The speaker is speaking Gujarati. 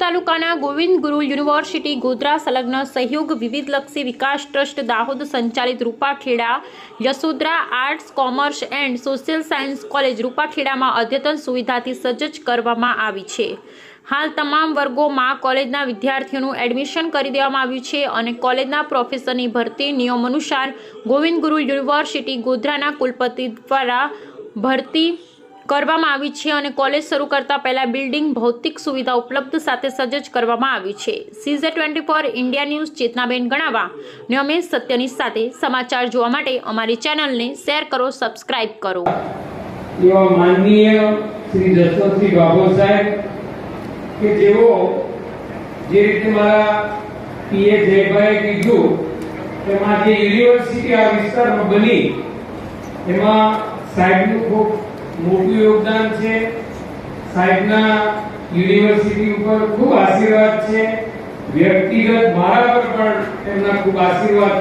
તાલુકાના ગોવિંદ ગુરુ યુનિવર્સિટી ગોધરા સંલગ્ન સહયોગ વિવિધલક્ષી વિકાસ ટ્રસ્ટ દાહોદ સંચાલિત Rupakheda Yashodhara arts commerce and social science college રૂપાખેડામાં અદ્યતન સુવિધાથી સજ્જ કરવામાં આવી છે। હાલ તમામ વર્ગોમાં કોલેજના વિદ્યાર્થીઓનું એડમિશન કરી દેવામાં આવ્યું છે અને કોલેજના પ્રોફેસરની ભરતી નિયમ અનુસાર ગોવિંદ ગુરુ યુનિવર્સિટી ગોધરાના કુલપતિ દ્વારા ભરતી કરવામાં આવી છે અને કોલેજ શરૂ કરતા પહેલા બિલ્ડિંગ ભૌતિક સુવિધા ઉપલબ્ધ સાથે સજ્જ કરવામાં આવી છે। CZ24 ઇન્ડિયા ન્યૂઝ ચેતનાબેન ગણાવા અને અમે સત્યની સાથે સમાચાર જોવા માટે અમારી ચેનલને શેર કરો, સબસ્ક્રાઇબ કરો। એવા માનનીય શ્રી જસવંતસિંહ બાબો સાહેબ કે જેઓ જે રીતે મારા પીએ જયભાઈ કીધું તેમાં જે યુનિવર્સિટી આ વિસ્તારમાં બની એમાં સાહેબનું ખૂબ મોટું યોગદાન છે। સાહેબના યુનિવર્સિટી ઉપર ખૂબ આશીર્વાદ છે, વ્યક્તિગત મારા પર પણ તેમના ખૂબ આશીર્વાદ